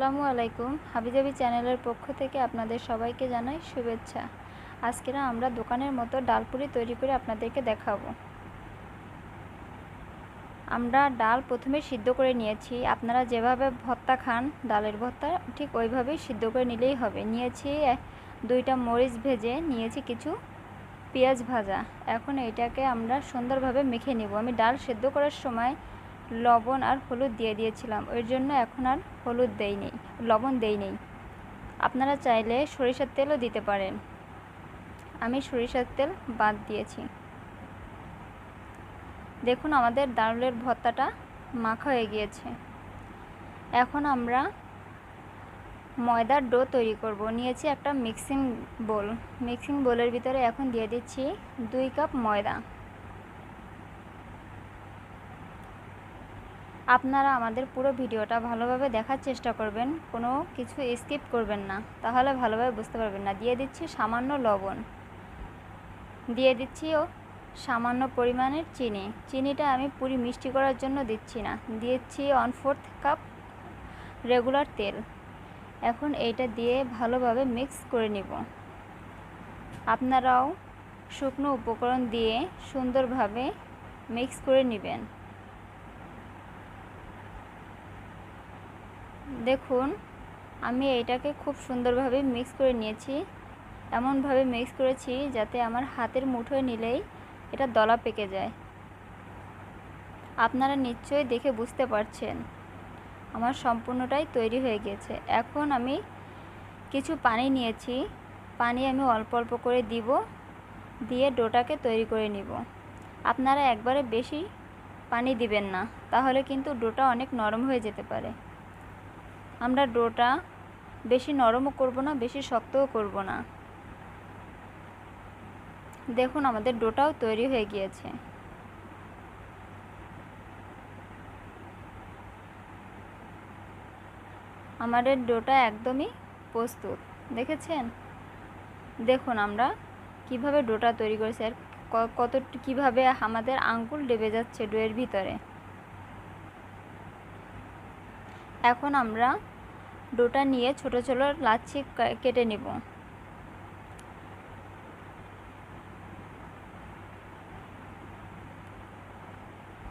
আসসালামু আলাইকুম। হাবিজাবি চ্যানেলের পক্ষ থেকে আপনাদের সবাইকে জানাই শুভেচ্ছা। আজকে আমরা দোকানের মতো ডালপুরি তৈরি করে আপনাদেরকে দেখাবো। আমরা ডাল প্রথমে সিদ্ধ করে নিয়েছি। আপনারা যেভাবে ভর্তা খান ডালের ভর্তা ঠিক ওইভাবেই সিদ্ধ করে নিলেই হবে। নিয়েছি 2টা মরিচ ভেজে, নিয়েছি কিছু পেঁয়াজ ভাজা। এখন এটাকে আমরা সুন্দরভাবে মেখে নেব। আমি ডাল সিদ্ধ করার সময় লবণ আর হলুদ দিয়ে দিয়েছিলাম, ওই জন্য এখন আর লবণ দেইনি। আপনারা চাইলে সরিষার তেলও দিতে পারেন, আমি সরিষার তেল বাদ দিয়েছি। দেখুন আমাদের ডালের ভর্তাটা মাখা হয়ে গিয়েছে। এখন আমরা ময়দার ডো তৈরি করব। নিয়েছি একটা মিক্সিং বোলের ভিতরে এখন দিয়ে দিচ্ছি 2 কাপ ময়দা। আপনারা আমাদের পুরো ভিডিওটা ভালোভাবে দেখার চেষ্টা করবেন, কোনো কিছু স্কিপ করবেন না, তাহলে ভালোভাবে বুঝতে পারবেন না। দিয়ে দিচ্ছি সামান্য লবণ, দিয়ে দিচ্ছি সামান্য পরিমাণের চিনিটা আমি পুরি মিষ্টি করার জন্য দিচ্ছি না। দিয়েছি 1/4 কাপ রেগুলার তেল। এখন এইটা দিয়ে ভালোভাবে মিক্স করে নিব। আপনারাও শুকনো উপকরণ দিয়ে সুন্দরভাবে মিক্স করে নেবেন। দেখুন আমি এইটাকে খুব সুন্দরভাবে মিক্স করে নিয়েছি। এমনভাবে মিক্স করেছি যাতে আমার হাতের মুঠোয় নিলেই এটা দলা পেকে যায়। আপনারা নিশ্চয়ই দেখে বুঝতে পারছেন আমার সম্পূর্ণটাই তৈরি হয়ে গেছে। এখন আমি কিছু পানি নিয়েছি, পানি আমি অল্প অল্প করে দিয়ে ডোটাকে তৈরি করে নিব। আপনারা একবারে বেশি পানি দিবেন না, তাহলে কিন্তু ডোটা অনেক নরম হয়ে যেতে পারে। আমরা ডোটা বেশি নরমও করব না, বেশি শক্তও করব না। দেখুন আমাদের ডোটাও তৈরি হয়ে গিয়েছে। আমাদের ডোটা একদমই প্রস্তুত, দেখেছেন? দেখুন আমরা কিভাবে ডোটা তৈরি করেছি আর কিভাবে আমাদের আঙ্গুল ডেবে যাচ্ছে ডোয়ের ভিতরে। এখন আমরা ডোটা নিয়ে ছোট ছোট লাচ্ছি কেটে নেব।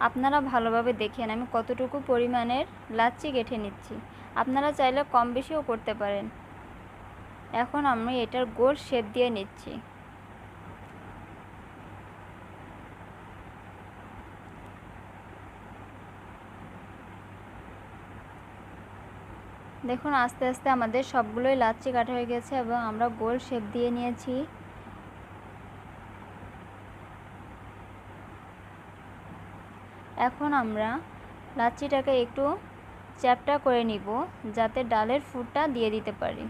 আপনারা ভালোভাবে দেখেন আমি কতটুকু পরিমাণের লাচ্ছি কেটে নিচ্ছি। আপনারা চাইলে কম বেশিও করতে পারেন। এখন আমি এটার গোল শেপ দিয়ে নিচ্ছি। দেখুন আস্তে আস্তে আমাদের সবগুলোই লাচ্ছি কাটা হয়ে গেছে এবং আমরা গোল শেপ দিয়ে নিয়েছি। এখন আমরা লাচ্ছিটাকে একটু চ্যাপ্টা করে নিব যাতে ডালের ফুটটা দিয়ে দিতে পারি।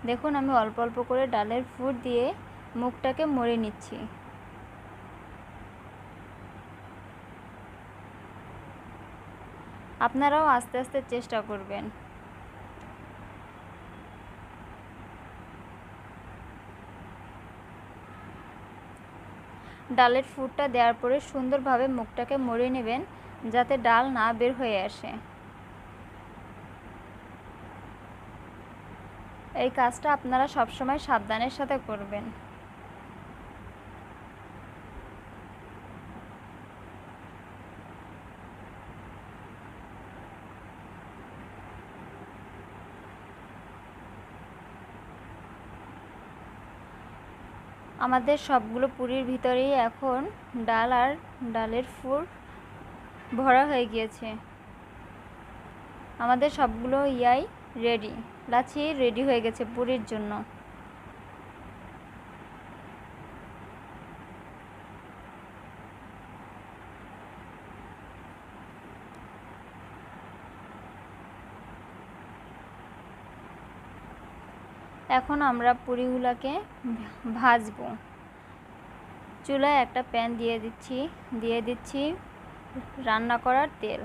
দেখুন আমি অল্প অল্প করে ডালের ফুট দিয়ে মুখটাকে মুড়ে নিচ্ছি। আপনারাও আস্তে আস্তে চেষ্টা করবেন। ডালের ফুটটা দেওয়ার পরে সুন্দরভাবে মুখটাকে মুড়ে নেবেন যাতে ডাল না বের হয়ে আসে। এই কাজটা আপনারা সবসময় সাবধানের সাথে করবেন। আমাদের সবগুলো পুরির ভিতরেই এখন ডাল আর ডালের ফুট ভরা হয়ে গিয়েছে। আমাদের সবগুলো লাচ্ছি রেডি হয়ে গেছে পুরির জন্য। এখন আমরা পুরিগুলোকে ভাজবো। চুলায় একটা প্যান দিয়ে দিচ্ছি রান্না করার তেল।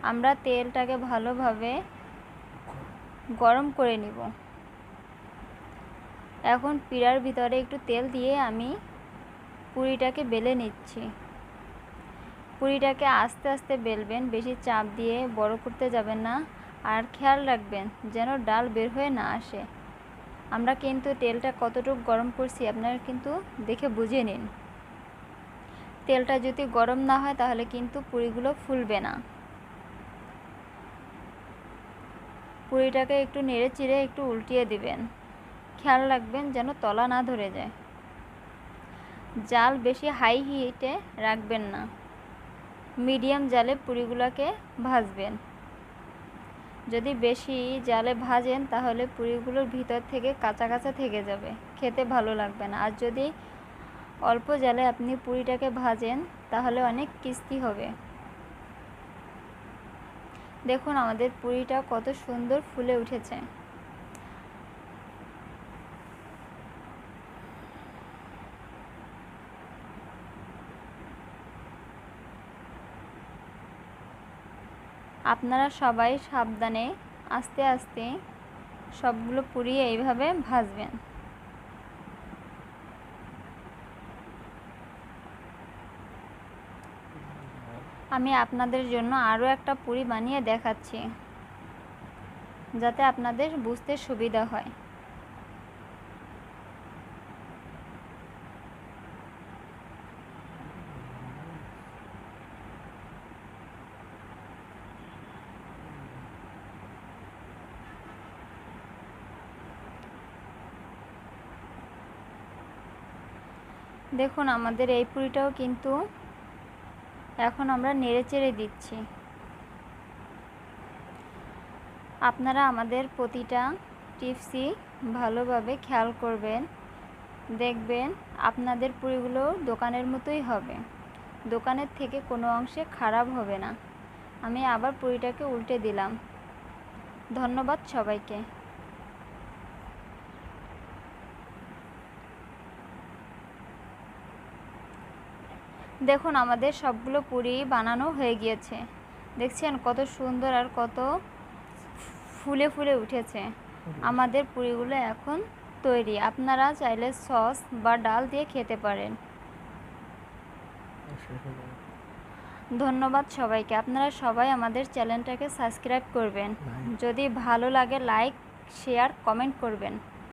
আমরা তেলটাকে ভালোভাবে গরম করে নিব। এখন পিড়ার ভিতরে একটু তেল দিয়ে আমি পুরিটাকে বেলে নিচ্ছি। পুরিটাকে আস্তে আস্তে বেলবেন, বেশি চাপ দিয়ে বড় করতে যাবেন না। আর খেয়াল রাখবেন যেন ডাল বের হয়ে না আসে। আমরা কিন্তু তেলটা কতটুকু গরম করছি আপনারা কিন্তু দেখে বুঝে নিন। তেলটা যদি গরম না হয় তাহলে কিন্তু পুরিগুলো ফুলবে না। পুরিটাকে একটু নেড়ে চিড়ে একটু উল্টিয়ে দিবেন। খেয়াল রাখবেন যেন তলা না ধরে যায়। জাল বেশি হাই হিটে রাখবেন না, মিডিয়াম জালে পুরিগুলোকে ভাজবেন। যদি বেশি জালে ভাজেন তাহলে পুরিগুলোর ভিতর থেকে কাঁচা কাঁচা থেকে যাবে, খেতে ভালো লাগবে না। আর যদি অল্প জালে আপনি পুরিটাকে ভাজেন তাহলে অনেক ক্রিস্পি হবে। দেখুন আমাদের পুরিটা কত সুন্দর ফুলে উঠেছে। আপনারা সবাই সাবধানে আস্তে আস্তে সবগুলো পুরি এইভাবে ভাজবেন। আমি আপনাদের জন্য আরও একটা পুরি বানিয়ে দেখাচ্ছি যাতে আপনাদের বুঝতে সুবিধা হয়। দেখুন আমাদের এই পুরিটাও কিন্তু এখন আমরা নেড়েচেড়ে দিচ্ছি। আপনারা আমাদের প্রতিটা টিপসই ভালোভাবে খেয়াল করবেন, দেখবেন আপনাদের পুরিগুলো দোকানের মতোই হবে, দোকানের থেকে কোনো অংশে খারাপ হবে না। আমি আবার পুরিটাকে উল্টে দিলাম। ধন্যবাদ সবাইকে। দেখুন আমাদের সবগুলো পুরি বানানো হয়ে গিয়েছে। দেখছেন কত সুন্দর আর কত ফুলে ফুলে উঠেছে। আমাদের পুরিগুলো এখন তৈরি। আপনারা চাইলে সস বা ডাল দিয়ে খেতে পারেন। ধন্যবাদ সবাইকে। আপনারা সবাই আমাদের চ্যানেলটাকে সাবস্ক্রাইব করবেন। যদি ভালো লাগে লাইক, শেয়ার, কমেন্ট করবেন।